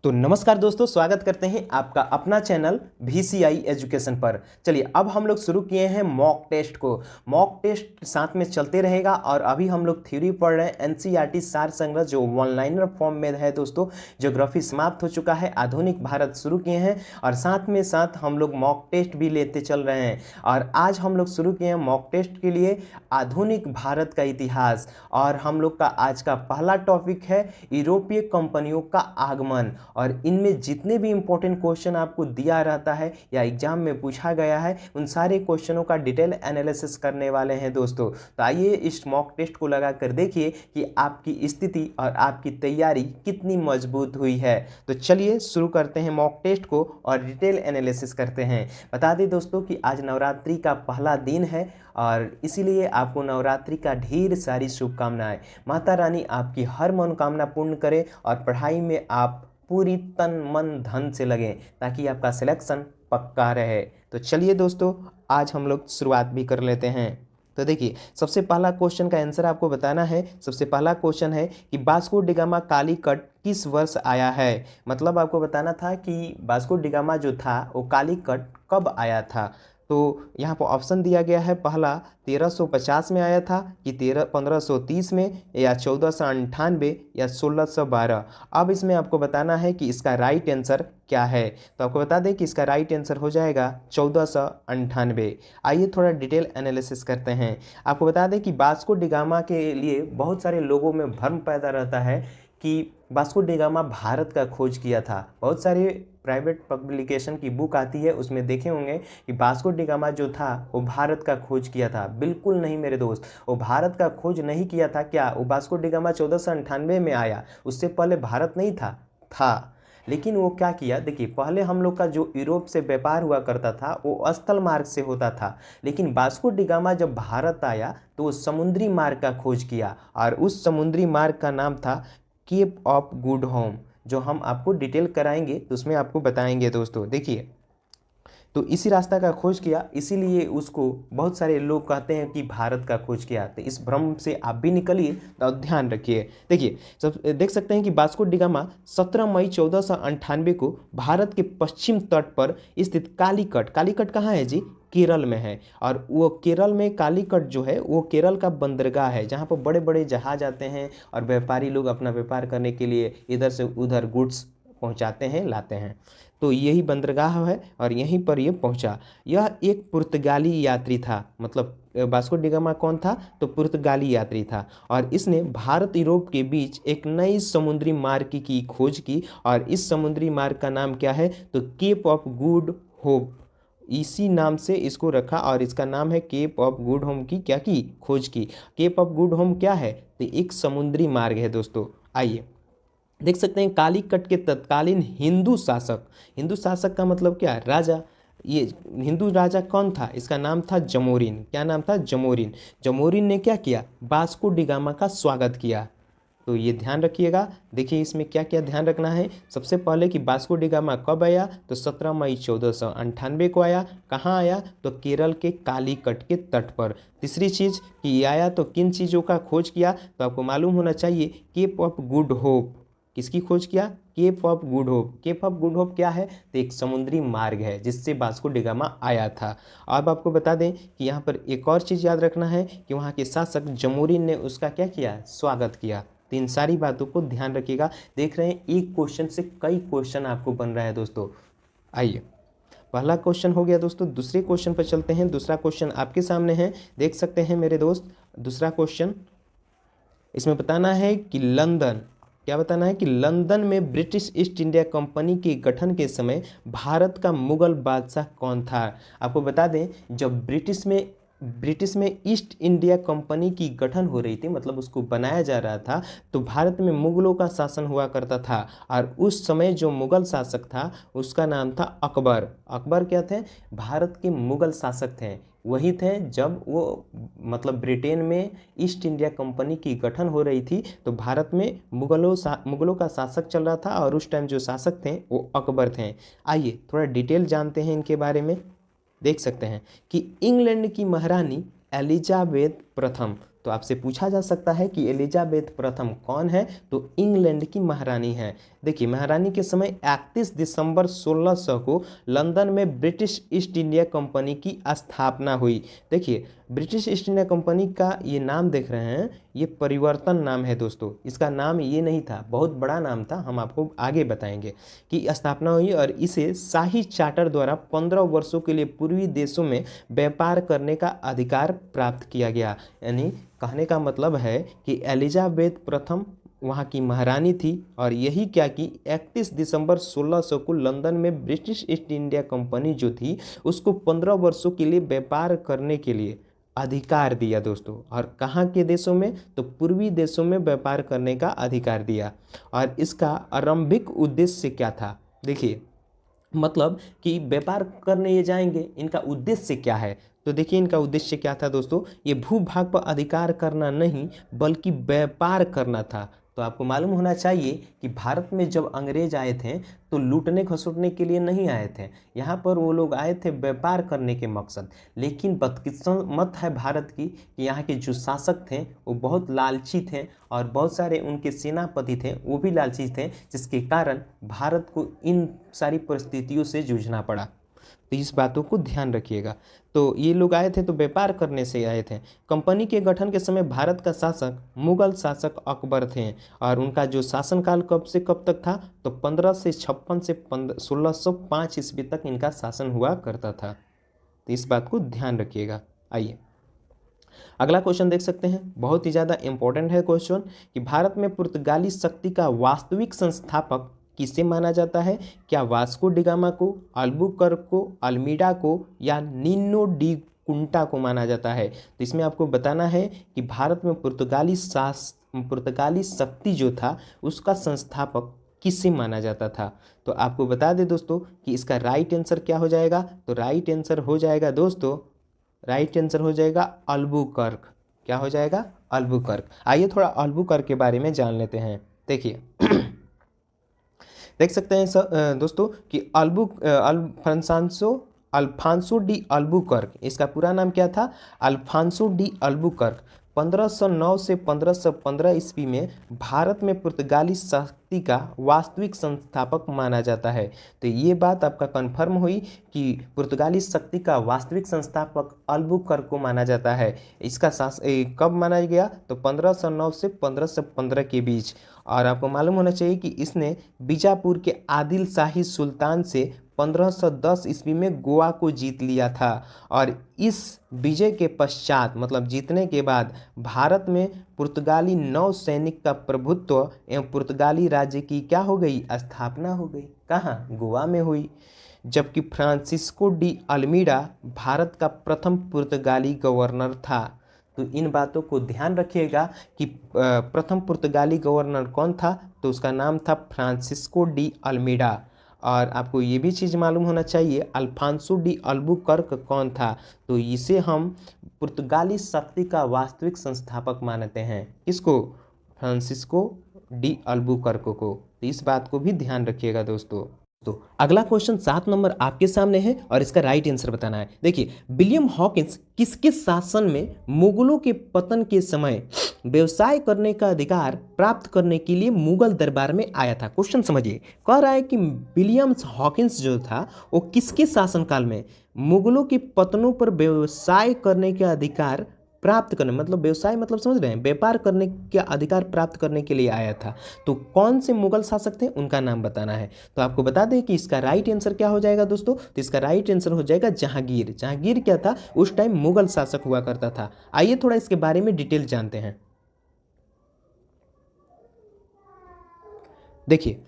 तो नमस्कार दोस्तों, स्वागत करते हैं आपका अपना चैनल VCI एजुकेशन पर। चलिए अब हम लोग शुरू किए हैं मॉक टेस्ट को। मॉक टेस्ट साथ में चलते रहेगा और अभी हम लोग थ्योरी पढ़ रहे हैं NCERT सार संग्रह जो वन लाइनर फॉर्म में है दोस्तों। ज्योग्राफी समाप्त हो चुका है, आधुनिक भारत शुरू किए हैं और साथ में साथ हम लोग मॉक टेस्ट भी लेते चल रहे हैं। और आज हम लोग शुरू किए हैं मॉक टेस्ट के लिए आधुनिक भारत का इतिहास। और हम लोग का आज का पहला टॉपिक है यूरोपीय कंपनियों का आगमन। और इनमें जितने भी इंपॉर्टेंट क्वेश्चन आपको दिया रहता है या एग्जाम में पूछा गया है उन सारे क्वेश्चनों का डिटेल एनालिसिस करने वाले हैं दोस्तों। तो आइए इस मॉक टेस्ट को लगा कर देखिए कि आपकी स्थिति और आपकी तैयारी कितनी मजबूत हुई है। तो चलिए शुरू करते हैं मॉक टेस्ट को और डिटेल एनालिसिस करते हैं। बता दें दोस्तों कि आज नवरात्रि का पहला दिन है और इसीलिए आपको नवरात्रि का ढेर सारी शुभकामनाएं। माता रानी आपकी हर मनोकामना पूर्ण करे और पढ़ाई में आप पूरी तन मन धन से लगें ताकि आपका सिलेक्शन पक्का रहे। तो चलिए दोस्तों आज हम लोग शुरुआत भी कर लेते हैं। तो देखिए सबसे पहला क्वेश्चन का आंसर आपको बताना है। सबसे पहला क्वेश्चन है कि वास्को डी गामा कालीकट किस वर्ष आया है। मतलब आपको बताना था कि वास्को डी गामा जो था वो कालीकट कब आया था। तो यहाँ पर ऑप्शन दिया गया है, पहला 1350 में आया था कि 1530 में या 1498 या 1612। अब इसमें आपको बताना है कि इसका राइट आंसर क्या है। तो आपको बता दें कि इसका राइट आंसर हो जाएगा 1498। आइए थोड़ा डिटेल एनालिसिस करते हैं। आपको बता दें कि वास्को डी गामा के लिए बहुत सारे लोगों में भ्रम पैदा रहता है कि वास्को डी गामा भारत का खोज किया था। बहुत सारे प्राइवेट पब्लिकेशन की बुक आती है, उसमें देखे होंगे कि वास्को डी गामा जो था वो भारत का खोज किया था। बिल्कुल नहीं मेरे दोस्त, वो भारत का खोज नहीं किया था। क्या वो वास्को डी गामा 1498 में आया? उससे पहले भारत नहीं था। लेकिन वो क्या किया, देखिए पहले हम लोग का जो यूरोप से व्यापार हुआ करता था वो स्थल मार्ग से होता था। लेकिन वास्को डी गामा जब भारत आया तो वो समुद्री मार्ग का खोज किया और उस समुद्री मार्ग का नाम था केप ऑफ गुड होम, जो हम आपको डिटेल कराएंगे तो उसमें आपको बताएंगे दोस्तों। देखिए तो इसी रास्ता का खोज किया, इसीलिए उसको बहुत सारे लोग कहते हैं कि भारत का खोज किया। तो इस भ्रम से आप भी निकलिए तो ध्यान रखिए। देखिए सब देख सकते हैं कि वास्को डी गामा 17 मई 1498 को भारत के पश्चिम तट पर स्थित कालीकट कहाँ है जी? केरल में है। और वो केरल में कालीकट जो है वो केरल का बंदरगाह है जहाँ पर बड़े बड़े जहाज आते हैं और व्यापारी लोग अपना व्यापार करने के लिए इधर से उधर गुड्स पहुँचाते हैं, लाते हैं। तो यही बंदरगाह है और यहीं पर ये पहुंचा। यह एक पुर्तगाली यात्री था। मतलब वास्को डी गामा कौन था? तो पुर्तगाली यात्री था और इसने भारत यूरोप के बीच एक नई समुद्री मार्ग की खोज की। और इस समुद्री मार्ग का नाम क्या है? तो केप ऑफ गुड होप, इसी नाम से इसको रखा और इसका नाम है केप ऑफ गुड होम की क्या की खोज की। केप ऑफ गुड होम क्या है? तो एक समुद्री मार्ग है दोस्तों। आइए देख सकते हैं कालीकट के तत्कालीन हिंदू शासक का मतलब क्या? राजा। ये हिंदू राजा कौन था? इसका नाम था जमोरिन। क्या नाम था? जमोरिन। जमोरिन ने क्या किया? वास्को डी गामा का स्वागत किया। तो ये ध्यान रखिएगा। देखिए इसमें क्या क्या ध्यान रखना है। सबसे पहले कि वास्को डी गामा कब आया? तो 17 मई 1498 को आया। कहाँ आया? तो केरल के कालीकट के तट पर। तीसरी चीज़ कि ये आया तो किन चीज़ों का खोज किया? तो आपको मालूम होना चाहिए केप ऑफ गुड होप। किसकी खोज किया? Cape of good hope. Cape of good hope क्या है? तो एक समुद्री मार्ग है जिससे वास्को डी गामा आया था। अब आपको बता दें कि यहाँ पर एक और चीज़ याद रखना है कि वहाँ के शासक जमोरिन ने उसका क्या किया? स्वागत किया। तो इन सारी बातों को ध्यान रखिएगा। देख रहे हैं एक क्वेश्चन से कई क्वेश्चन आपको बन रहा है दोस्तों। आइए पहला क्वेश्चन हो गया दोस्तों। दूसरे क्वेश्चन पर चलते हैं। दूसरा क्वेश्चन आपके सामने है, देख सकते हैं मेरे दोस्त। दूसरा क्वेश्चन इसमें बताना है कि क्या बताना है कि लंदन में ब्रिटिश ईस्ट इंडिया कंपनी के गठन के समय भारत का मुगल बादशाह कौन था? आपको बता दें जब ब्रिटिश में ईस्ट इंडिया कंपनी की गठन हो रही थी, मतलब उसको बनाया जा रहा था, तो भारत में मुगलों का शासन हुआ करता था। और उस समय जो मुगल शासक था उसका नाम था अकबर। अकबर क्या थे? भारत के मुगल शासक थे। वही थे जब वो मतलब ब्रिटेन में ईस्ट इंडिया कंपनी की गठन हो रही थी तो भारत में मुगलों का शासक चल रहा था और उस टाइम जो शासक थे वो अकबर थे। आइए थोड़ा डिटेल जानते हैं इनके बारे में। देख सकते हैं कि इंग्लैंड की महारानी एलिजाबेथ प्रथम, तो आपसे पूछा जा सकता है कि एलिजाबेथ प्रथम कौन है, तो इंग्लैंड की महारानी है। देखिए महारानी के समय 31 दिसंबर 1600 को लंदन में ब्रिटिश ईस्ट इंडिया कंपनी की स्थापना हुई। देखिए ब्रिटिश ईस्ट इंडिया कंपनी का ये नाम देख रहे हैं, ये परिवर्तन नाम है दोस्तों, इसका नाम ये नहीं था, बहुत बड़ा नाम था, हम आपको आगे बताएंगे कि स्थापना हुई और इसे शाही चार्टर द्वारा 15 वर्षों के लिए पूर्वी देशों में व्यापार करने का अधिकार प्राप्त किया गया। यानी कहने का मतलब है कि एलिजाबेथ प्रथम वहाँ की महारानी थी और यही क्या कि 31 दिसंबर 1600 को लंदन में ब्रिटिश ईस्ट इंडिया कंपनी जो थी उसको 15 वर्षों के लिए व्यापार करने के लिए अधिकार दिया दोस्तों। और कहाँ के देशों में, तो पूर्वी देशों में व्यापार करने का अधिकार दिया। और इसका आरंभिक उद्देश्य क्या था, देखिए मतलब कि व्यापार करने ये जाएंगे, इनका उद्देश्य क्या है, तो देखिए इनका उद्देश्य क्या था दोस्तों, ये भूभाग पर अधिकार करना नहीं बल्कि व्यापार करना था। तो आपको मालूम होना चाहिए कि भारत में जब अंग्रेज आए थे तो लूटने खसोटने के लिए नहीं आए थे, यहाँ पर वो लोग आए थे व्यापार करने के मकसद। लेकिन बदकिस्मत है भारत की कि यहाँ के जो शासक थे वो बहुत लालची थे और बहुत सारे उनके सेनापति थे वो भी लालची थे, जिसके कारण भारत को इन सारी परिस्थितियों से जूझना पड़ा। तो इस बातों को ध्यान रखिएगा। तो ये लोग आए थे तो व्यापार करने से आए थे। कंपनी के गठन के समय भारत का शासक मुगल शासक अकबर थे और उनका जो शासनकाल कब से कब तक था, तो 1556 से 1605 ईस्वी तक इनका शासन हुआ करता था। तो इस बात को ध्यान रखिएगा। आइए अगला क्वेश्चन देख सकते हैं, बहुत ही ज़्यादा इंपॉर्टेंट है क्वेश्चन कि भारत में पुर्तगाली शक्ति का वास्तविक संस्थापक किसे माना जाता है, क्या वास्को डी गामा को, अल्बुकर्क को, अल्मीडा को या निनो डी कुंटा को माना जाता है। तो इसमें आपको बताना है कि भारत में पुर्तगाली शक्ति जो था उसका संस्थापक किसे माना जाता था। तो आपको बता दें दोस्तों कि इसका राइट आंसर क्या हो जाएगा, तो राइट आंसर हो जाएगा दोस्तों, राइट आंसर हो जाएगा अल्बुकर्क। क्या हो जाएगा, अल्बुकर्क। आइए थोड़ा अल्बुकर्क के बारे में जान लेते हैं। देखिए देख सकते हैं दोस्तों कि अल्फांसो डी अल्बुकर्क, इसका पूरा नाम क्या था, अल्फांसो डी अल्बुकर्क 1509 से 1515 ईस्वी में भारत में पुर्तगाली शक्ति का वास्तविक संस्थापक माना जाता है। तो ये बात आपका कंफर्म हुई कि पुर्तगाली शक्ति का वास्तविक संस्थापक अल्बुकर्क को माना जाता है। इसका कब माना गया, तो 1509 से 1515 के बीच। और आपको मालूम होना चाहिए कि इसने बीजापुर के आदिल शाही सुल्तान से 1510 ईस्वी में गोवा को जीत लिया था। और इस विजय के पश्चात मतलब जीतने के बाद भारत में पुर्तगाली नौसैनिक का प्रभुत्व एवं पुर्तगाली राज्य की क्या हो गई, स्थापना हो गई। कहाँ, गोवा में हुई। जबकि फ्रांसिस्को डी अल्मीडा भारत का प्रथम पुर्तगाली गवर्नर था। तो इन बातों को ध्यान रखिएगा कि प्रथम पुर्तगाली गवर्नर कौन था, तो उसका नाम था फ्रांसिस्को डी अल्मीडा। और आपको ये भी चीज़ मालूम होना चाहिए अल्फांसो डी अल्बुकर्क कौन था, तो इसे हम पुर्तगाली शक्ति का वास्तविक संस्थापक मानते हैं। किसको, फ्रांसिस्को डी अल्बुकर्क को। तो इस बात को भी ध्यान रखिएगा दोस्तों। तो अगला क्वेश्चन 7 नंबर आपके सामने है और इसका राइट आंसर बताना है। देखिए विलियम हॉकिंस किसके शासन में मुगलों के पतन के समय व्यवसाय करने का अधिकार प्राप्त करने के लिए मुगल दरबार में आया था। क्वेश्चन समझिए, कह रहा है कि विलियम हॉकिंस जो था वो किसके शासनकाल में मुगलों के पतनों पर व्यवसाय करने का अधिकार प्राप्त करने, मतलब व्यवसाय मतलब समझ रहे हैं, व्यापार करने का अधिकार प्राप्त करने के लिए आया था। तो कौन से मुगल शासक थे, उनका नाम बताना है। तो आपको बता दें कि इसका राइट आंसर क्या हो जाएगा दोस्तों, तो इसका राइट आंसर हो जाएगा जहांगीर। जहांगीर क्या था, उस टाइम मुगल शासक हुआ करता था। आइए थोड़ा इसके बारे में डिटेल जानते हैं। देखिए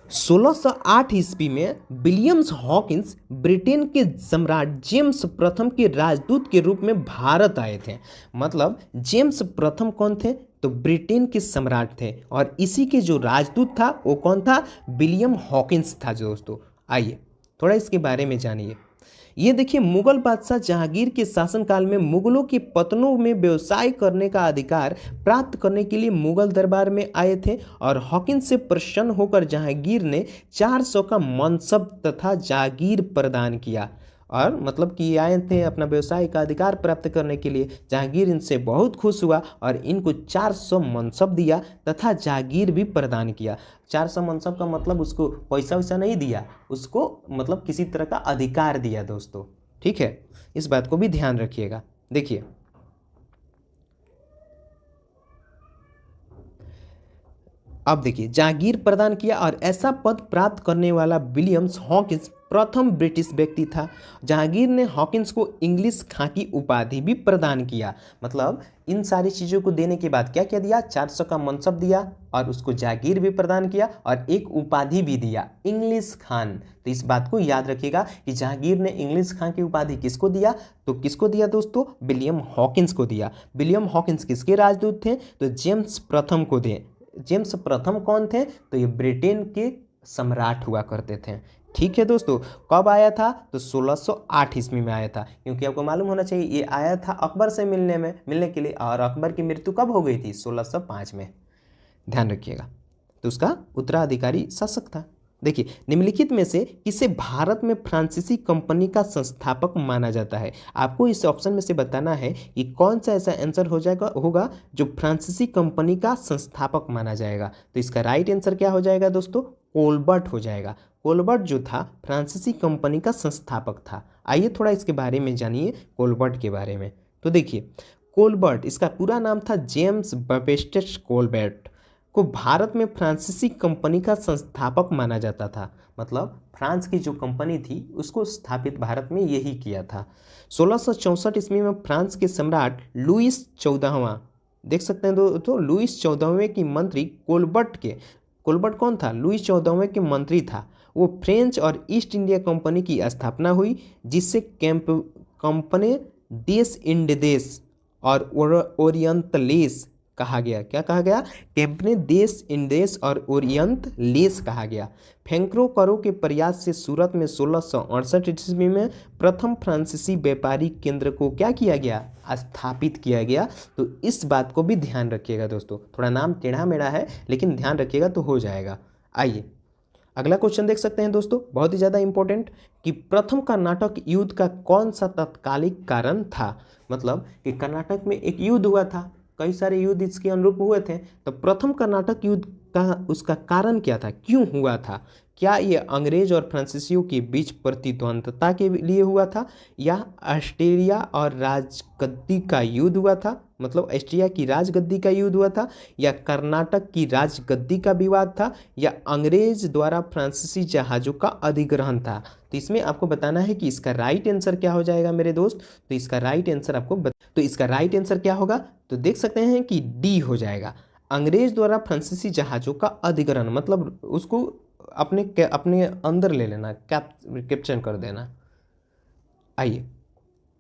1608 ईस्वी में विलियम्स हॉकिंस ब्रिटेन के सम्राट जेम्स प्रथम के राजदूत के रूप में भारत आए थे। मतलब जेम्स प्रथम कौन थे, तो ब्रिटेन के सम्राट थे और इसी के जो राजदूत था वो कौन था, विलियम हॉकिंस था दोस्तों। आइए थोड़ा इसके बारे में जानिए। ये देखिए मुगल बादशाह जहांगीर के शासनकाल में मुगलों के पतनों में व्यवसाय करने का अधिकार प्राप्त करने के लिए मुगल दरबार में आए थे और हॉकिंस से प्रसन्न होकर जहांगीर ने 400 का मनसब तथा जागीर प्रदान किया। और मतलब कि ये आए थे अपना व्यवसाय का अधिकार प्राप्त करने के लिए। जहांगीर इनसे बहुत खुश हुआ और इनको 400 मनसब दिया तथा जागीर भी प्रदान किया। 400 मनसब का मतलब उसको पैसा वैसा नहीं दिया, उसको मतलब किसी तरह का अधिकार दिया दोस्तों। ठीक है, इस बात को भी ध्यान रखिएगा। देखिए अब देखिए, जागीर प्रदान किया और ऐसा पद प्राप्त करने वाला विलियम्स हॉकिंस प्रथम ब्रिटिश व्यक्ति था। जहांगीर ने हॉकिंस को इंग्लिश खां की उपाधि भी प्रदान किया। मतलब इन सारी चीज़ों को देने के बाद क्या क्या दिया, 400 का मनसब दिया और उसको जागीर भी प्रदान किया और एक उपाधि भी दिया, इंग्लिश खान। तो इस बात को याद रखिएगा कि जहांगीर ने इंग्लिश खां की उपाधि किसको दिया, तो किसको दिया दोस्तों, विलियम हॉकिंस को दिया। विलियम हॉकिंस किसके राजदूत थे, तो जेम्स प्रथम को दे। जेम्स प्रथम कौन थे, तो ये ब्रिटेन के सम्राट हुआ करते थे। ठीक है दोस्तों, कब आया था, तो 1608 ईस्वी में आया था। क्योंकि आपको मालूम होना चाहिए ये आया था अकबर से मिलने के लिए, और अकबर की मृत्यु कब हो गई थी, 1605 में। ध्यान रखिएगा। तो उसका उत्तराधिकारी शासक था। देखिए, निम्नलिखित में से किसे भारत में फ्रांसीसी कंपनी का संस्थापक माना जाता है। आपको इस ऑप्शन में से बताना है कि कौन सा ऐसा आंसर होगा जो फ्रांसीसी कंपनी का संस्थापक माना जाएगा। तो इसका राइट आंसर क्या हो जाएगा दोस्तों, कोलबर्ट हो जाएगा। कोलबर्ट जो था फ्रांसीसी कंपनी का संस्थापक था। आइए थोड़ा इसके बारे में जानिए, कोलबर्ट के बारे में। तो देखिए, कोलबर्ट, इसका पूरा नाम था जेम्स बैप्टिस्ट कोलबर्ट, को भारत में फ्रांसीसी कंपनी का संस्थापक माना जाता था। मतलब फ्रांस की जो कंपनी थी उसको स्थापित भारत में यही किया था। 1664 ईस्वी में फ्रांस के सम्राट लुईस 14वां, देख सकते हैं तो लुईस 14वें की मंत्री कोलबर्ट कौन था, लुईस 14वें के मंत्री था। वो फ्रेंच और ईस्ट इंडिया कंपनी की स्थापना हुई, जिससे कंपनी देश इंडदेश और ओरियंतलेस कहा गया। क्या कहा गया, कंपनी देश इंडेस और ओरियंत लेस कहा गया। फैंक्रो करो के प्रयास से सूरत में 1668 ईस्वी में प्रथम फ्रांसीसी व्यापारी केंद्र को क्या किया गया, स्थापित किया गया। तो इस बात को भी ध्यान रखिएगा दोस्तों, थोड़ा नाम टेढ़ा मेढ़ा है लेकिन ध्यान रखिएगा तो हो जाएगा। आइए अगला क्वेश्चन देख सकते हैं दोस्तों, बहुत ही ज़्यादा इंपॉर्टेंट, कि प्रथम कर्नाटक युद्ध का कौन सा तत्कालिक कारण था। मतलब कि कर्नाटक में एक युद्ध हुआ था, कई सारे युद्ध इसके अनुरूप हुए थे, तो प्रथम कर्नाटक युद्ध का उसका कारण क्या था, क्यों हुआ था। क्या ये अंग्रेज और फ्रांसीसियों के बीच प्रतिद्वंद्विता के लिए हुआ था, या ऑस्ट्रेलिया और राजगद्दी का युद्ध हुआ था, मतलब ऑस्ट्रिया की राजगद्दी का युद्ध हुआ था, या कर्नाटक की राजगद्दी का विवाद था, या अंग्रेज द्वारा फ्रांसीसी जहाज़ों का अधिग्रहण था। तो इसमें आपको बताना है कि इसका राइट आंसर क्या हो जाएगा मेरे दोस्त। तो इसका राइट आंसर तो इसका राइट आंसर क्या होगा, तो देख सकते हैं कि डी हो जाएगा, अंग्रेज द्वारा फ्रांसीसी जहाज़ों का अधिग्रहण, मतलब उसको अपने अंदर ले लेना, कैप्चर कर देना। आइए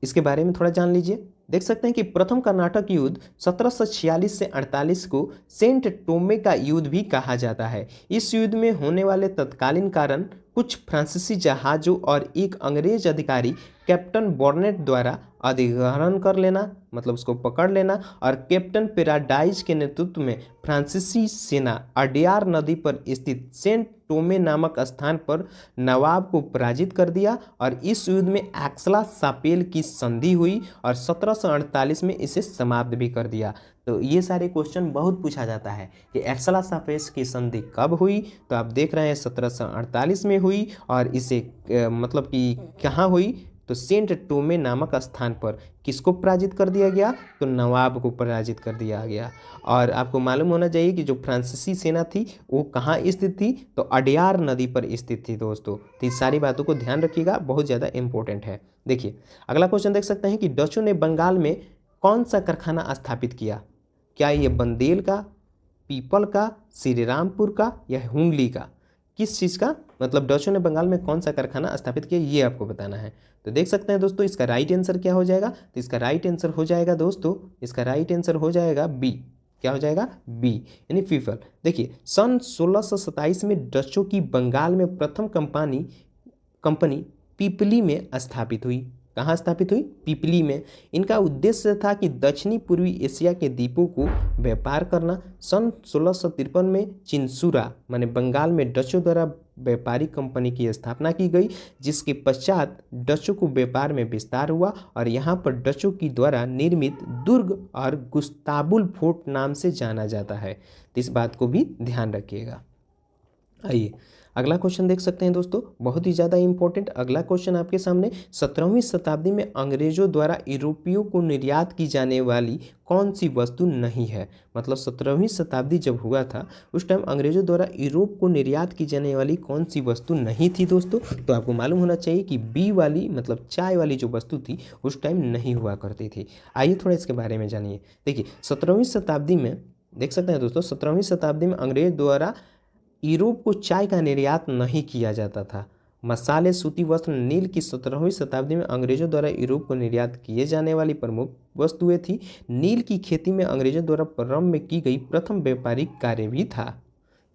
इसके बारे में थोड़ा जान लीजिए। देख सकते हैं कि प्रथम कर्नाटक युद्ध 1746 से 48 को सेंट टोमे का युद्ध भी कहा जाता है। इस युद्ध में होने वाले तत्कालीन कारण कुछ फ्रांसीसी जहाज़ों और एक अंग्रेज अधिकारी कैप्टन बॉर्नेट द्वारा अधिग्रहण कर लेना, मतलब उसको पकड़ लेना, और कैप्टन पेराडाइज के नेतृत्व में फ्रांसीसी सेना अडयार नदी पर स्थित सेंट टोमे नामक स्थान पर नवाब को पराजित कर दिया। और इस युद्ध में एक्सला सापेल की संधि हुई और 1748 में इसे समाप्त भी कर दिया। तो ये सारे क्वेश्चन बहुत पूछा जाता है कि एक्सला सापेल की संधि कब हुई, तो आप देख रहे हैं 1748 में हुई, और इसे मतलब कि कहाँ हुई, तो सेंट टोमे नामक स्थान पर किसको पराजित कर दिया गया, तो नवाब को पराजित कर दिया गया। और आपको मालूम होना चाहिए कि जो फ्रांसीसी सेना थी वो कहाँ स्थित थी, तो अडयार नदी पर स्थित थी दोस्तों। तो इस सारी बातों को ध्यान रखिएगा, बहुत ज़्यादा इंपॉर्टेंट है। देखिए अगला क्वेश्चन देख सकते हैं कि डचों ने बंगाल में कौन सा कारखाना स्थापित किया। क्या ये बंदेल का, पीपल का, श्रीरामपुर का, या हुंगली का, किस चीज़ का, मतलब डचों ने बंगाल में कौन सा कारखाना स्थापित किया, ये आपको बताना है। तो देख सकते हैं दोस्तों इसका राइट आंसर क्या हो जाएगा, तो इसका राइट आंसर हो जाएगा दोस्तों, इसका राइट आंसर हो जाएगा बी। क्या हो जाएगा, बी, यानी पीपल। देखिए सन 1627 में डचों की बंगाल में प्रथम कंपनी पीपली में स्थापित हुई। कहाँ स्थापित हुई? पिपली में। इनका उद्देश्य था कि दक्षिणी पूर्वी एशिया के द्वीपों को व्यापार करना। सन 1653 में चिंसुरा माने बंगाल में डचों द्वारा व्यापारिक कंपनी की स्थापना की गई, जिसके पश्चात डचों को व्यापार में विस्तार हुआ और यहाँ पर डचों की द्वारा निर्मित दुर्ग और गुस्ताबुल फोर्ट नाम से जाना जाता है। तो इस बात को भी ध्यान रखिएगा। आइए अगला क्वेश्चन देख सकते हैं दोस्तों, बहुत ही ज़्यादा इंपॉर्टेंट अगला क्वेश्चन आपके सामने। 17वीं शताब्दी में अंग्रेजों द्वारा यूरोपियों को निर्यात की जाने वाली कौन सी वस्तु नहीं है? मतलब 17वीं शताब्दी जब हुआ था उस टाइम अंग्रेजों द्वारा यूरोप को निर्यात की जाने वाली कौन सी वस्तु नहीं थी दोस्तों? तो आपको मालूम होना चाहिए कि बी वाली मतलब चाय वाली जो वस्तु थी उस टाइम नहीं हुआ करती थी। आइए थोड़ा इसके बारे में जानिए। देखिए 17वीं शताब्दी में देख सकते हैं दोस्तों, 17वीं शताब्दी में अंग्रेज द्वारा यूरोप को चाय का निर्यात नहीं किया जाता था। मसाले, सूती वस्त्र, नील की 17वीं शताब्दी में अंग्रेजों द्वारा यूरोप को निर्यात किए जाने वाली प्रमुख वस्तुएं थी। नील की खेती में अंग्रेजों द्वारा प्रारंभ में की गई प्रथम व्यापारिक कार्य भी था।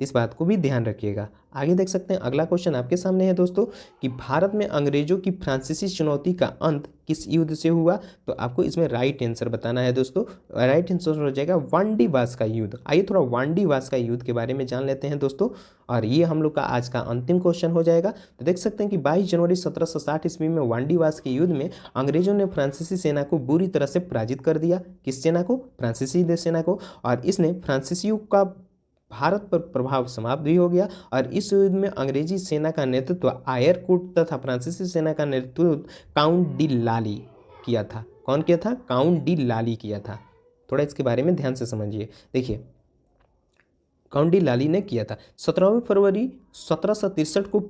इस बात को भी ध्यान रखिएगा। आगे देख सकते हैं अगला क्वेश्चन आपके सामने है दोस्तों कि भारत में अंग्रेजों की फ्रांसीसी चुनौती का अंत किस युद्ध से हुआ? तो आपको इसमें राइट आंसर बताना है दोस्तों। राइट आंसर हो जाएगा वांडीवास का युद्ध। आइए थोड़ा वांडीवास का युद्ध के बारे में जान लेते हैं दोस्तों, और ये हम लोग का आज का अंतिम क्वेश्चन हो जाएगा। तो देख सकते हैं कि 22 जनवरी 1760 ईस्वी में वांडीवास के युद्ध में अंग्रेजों ने फ्रांसीसी सेना को बुरी तरह से पराजित कर दिया। किस सेना को? फ्रांसीसी सेना को। और इसने फ्रांसीसियों का भारत पर प्रभाव समाप्त भी हो गया और इस युद्ध में अंग्रेजी सेना का नेतृत्व आयरकुट तथा फ्रांसीसी सेना का नेतृत्व काउंट डी लाली किया था। कौन किया था? काउंट डी लाली किया था। थोड़ा इसके बारे में ध्यान से समझिए। देखिए काउंट डी लाली ने किया था। 17 फरवरी 1763 को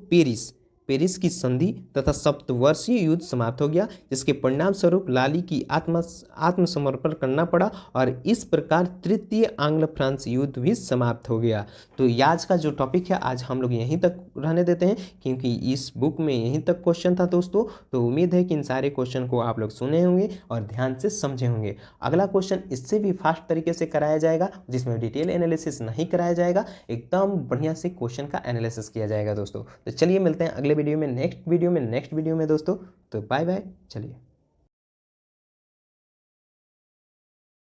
पेरिस की संधि तथा सप्तवर्षीय युद्ध समाप्त हो गया, जिसके परिणाम स्वरूप लाली की आत्मसमर्पण करना पड़ा और इस प्रकार तृतीय आंग्ल फ्रांस युद्ध भी समाप्त हो गया। तो आज का जो टॉपिक है आज हम लोग यहीं तक रहने देते हैं, क्योंकि इस बुक में यहीं तक क्वेश्चन था दोस्तों। तो उम्मीद है कि इन सारे क्वेश्चन को आप लोग सुने होंगे और ध्यान से समझे होंगे। अगला क्वेश्चन इससे भी फास्ट तरीके से कराया जाएगा, जिसमें डिटेल एनालिसिस नहीं कराया जाएगा, एकदम बढ़िया से क्वेश्चन का एनालिसिस किया जाएगा दोस्तों। तो चलिए मिलते हैं अगले वीडियो में, नेक्स्ट वीडियो में दोस्तों। तो बाय बाय, चलिए।